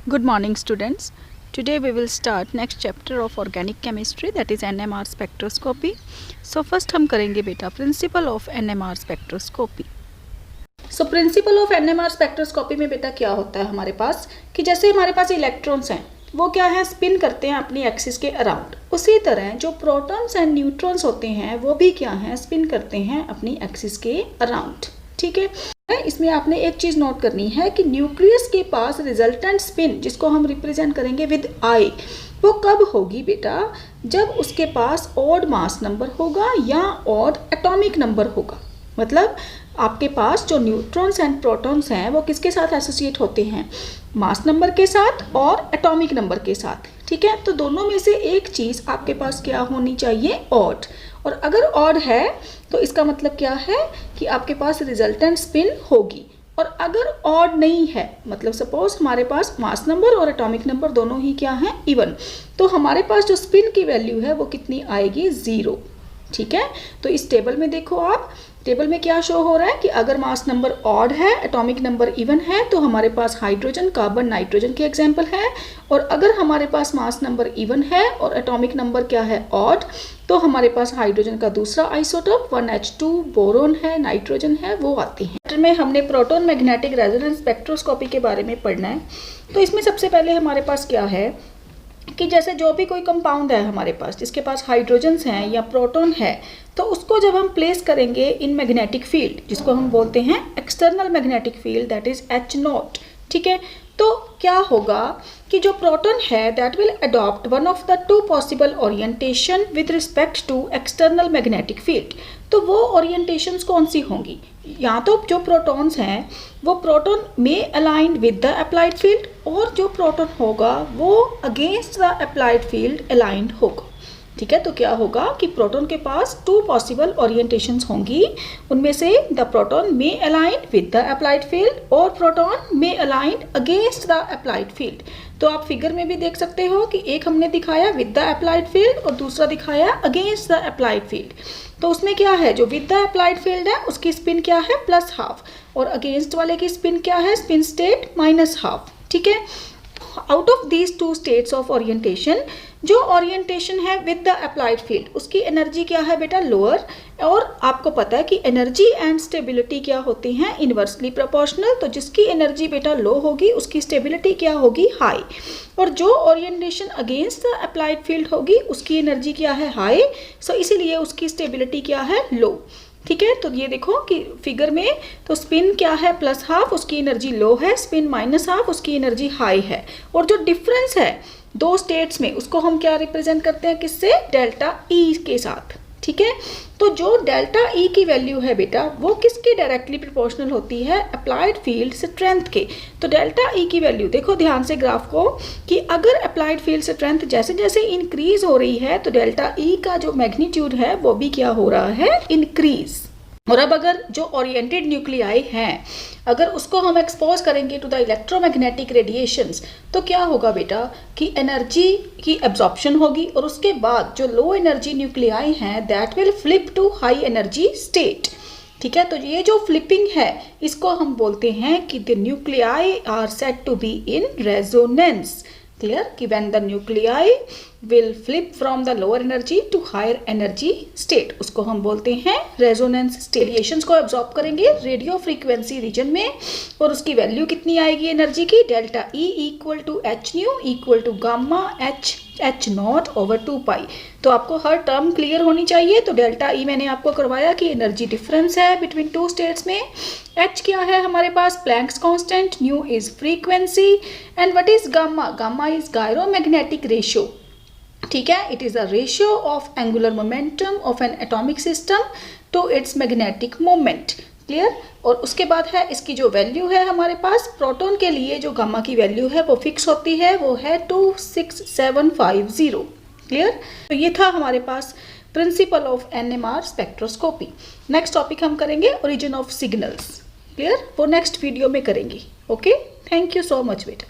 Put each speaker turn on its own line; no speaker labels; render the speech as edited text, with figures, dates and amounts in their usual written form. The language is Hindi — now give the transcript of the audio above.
Good morning students. Today we will start next chapter of organic chemistry, that is NMR spectroscopy. So first हम करेंगे बेटा principle of NMR spectroscopy. So principle of NMR spectroscopy में बेटा क्या होता है हमारे पास कि जैसे हमारे पास इलेक्ट्रॉन्स हैं वो क्या है स्पिन करते हैं अपनी एक्सिस के अराउंड, उसी तरह जो प्रोटॉन्स एंड न्यूट्रॉन्स होते हैं वो भी क्या है स्पिन करते हैं अपनी एक्सिस के अराउंड। ठीक है, इसमें आपने एक चीज नोट करनी है कि न्यूक्लियस के पास रिजल्टेंट स्पिन जिसको हम रिप्रेजेंट करेंगे विद आई, वो कब होगी बेटा जब उसके पास ऑड मास नंबर होगा या ऑड एटॉमिक नंबर होगा। मतलब आपके पास जो न्यूट्रॉन्स एंड प्रोटॉन्स हैं वो किसके साथ एसोसिएट होते हैं, मास नंबर के साथ और एटॉमिक नंबर के साथ। ठीक है, तो दोनों में से एक चीज आपके पास क्या होनी चाहिए, ऑड। और अगर ऑड है तो इसका मतलब क्या है कि आपके पास रिजल्टेंट स्पिन होगी। और अगर ऑड नहीं है, मतलब सपोज हमारे पास मास नंबर और एटॉमिक नंबर दोनों ही क्या है इवन, तो हमारे पास जो स्पिन की वैल्यू है वो कितनी आएगी, 0। ठीक है, तो इस टेबल में देखो आप, टेबल में क्या शो हो रहा है कि अगर मास नंबर ऑड है एटॉमिक नंबर इवन है तो हमारे पास हाइड्रोजन कार्बन नाइट्रोजन के एग्जाम्पल है। और अगर हमारे पास मास नंबर इवन है और एटॉमिक नंबर क्या है ऑड, तो हमारे पास हाइड्रोजन का दूसरा आइसोटोप 1H2 बोरोन है, नाइट्रोजन है, वो आती हैं। में हमने प्रोटॉन मैग्नेटिक रेजोनेंस स्पेक्ट्रोस्कोपी के बारे में पढ़ना है। तो इसमें सबसे पहले हमारे पास क्या है कि जैसे जो भी कोई कंपाउंड है हमारे पास जिसके पास हाइड्रोजन्स हैं या प्रोटॉन है, तो उसको जब हम प्लेस करेंगे इन मैग्नेटिक फील्ड जिसको हम बोलते हैं external magnetic field, that is H0। ठीक है, तो क्या होगा कि जो प्रोटॉन है that will adopt one of the two possible orientation with respect to external magnetic field. तो वो ओरिएंटेशंस कौन सी होंगी, या तो जो प्रोटॉन्स हैं वो प्रोटॉन में aligned with the applied field, और जो प्रोटॉन होगा वो against the applied field aligned होगा। ठीक है, तो क्या होगा कि प्रोटॉन के पास टू पॉसिबल ओरिएंटेशंस होंगी, उनमें से द प्रोटॉन में aligned with the applied field और प्रोटॉन में aligned against the applied field. तो आप फिगर में भी देख सकते हो कि एक हमने दिखाया विद द अप्लाइड फील्ड और दूसरा दिखाया अगेंस्ट द अप्लाइड फील्ड। तो उसमें क्या है, जो विद द अप्लाइड फील्ड है उसकी स्पिन क्या है +½ और अगेंस्ट वाले की स्पिन क्या है, स्पिन स्टेट -½ ठीक है, out of these two states of orientation जो ओरिएंटेशन है विद द अप्लाइड फील्ड उसकी एनर्जी क्या है बेटा, लोअर। और आपको पता है कि एनर्जी एंड स्टेबिलिटी क्या होती हैं, इनवर्सली प्रोपोर्शनल। तो जिसकी एनर्जी बेटा लो होगी उसकी स्टेबिलिटी क्या होगी, हाई। और जो orientation against the applied field होगी उसकी एनर्जी क्या है, हाई। सो इसीलिए उसकी स्टेबिलिटी क्या है, लो। ठीक है, तो ये देखो कि फिगर में तो स्पिन क्या है +½ उसकी एनर्जी लो है, स्पिन -½ उसकी एनर्जी हाई है। और जो डिफरेंस है दो स्टेट्स में उसको हम क्या रिप्रेजेंट करते हैं, किससे, ΔE के साथ। ठीक है, तो जो ΔE की वैल्यू है बेटा वो किसके डायरेक्टली प्रोपोर्शनल होती है, अप्लाइड फील्ड स्ट्रेंथ के। तो ΔE की वैल्यू देखो ध्यान से ग्राफ को कि अगर अप्लाइड फील्ड स्ट्रेंथ जैसे जैसे इंक्रीज हो रही है तो ΔE का जो मैग्नीट्यूड है वो भी क्या हो रहा है, इंक्रीज। और अब अगर जो ओरिएंटेड न्यूक्लियाई हैं अगर उसको हम एक्सपोज करेंगे टू द इलेक्ट्रोमैग्नेटिक रेडिएशंस तो क्या होगा बेटा कि एनर्जी की एब्जॉर्प्शन होगी और उसके बाद जो लो एनर्जी न्यूक्लियाई हैं that will flip to high energy state. ठीक है, तो ये जो फ्लिपिंग है इसको हम बोलते हैं कि the nuclei are said to be in resonance. Clear कि when the nuclei will flip from the lower energy to higher energy state उसको हम बोलते हैं रेजोनेंस स्टेट। रेडिएशंस को एब्जॉर्ब करेंगे रेडियो फ्रीक्वेंसी रीजन में और उसकी वैल्यू कितनी आएगी एनर्जी की, ΔE = hν = गामा H0/2π। तो आपको हर टर्म क्लियर होनी चाहिए। तो ΔE मैंने आपको करवाया कि एनर्जी डिफरेंस है बिटवीन टू स्टेट्स में। H क्या है हमारे पास, Planck's constant, nu is frequency and what is gamma, gamma is gyromagnetic ratio. ठीक है, it is a ratio of angular momentum of an atomic system to its magnetic moment. Clear, और उसके बाद है इसकी जो वैल्यू है हमारे पास प्रोटॉन के लिए जो गामा की वैल्यू है वो फिक्स होती है, वो है 26750। क्लियर, तो ये था हमारे पास principle of NMR spectroscopy. Next topic हम करेंगे ओरिजिन ऑफ सिग्नल्स। क्लियर, वो नेक्स्ट वीडियो में करेंगे। Okay, thank you so much बेटा।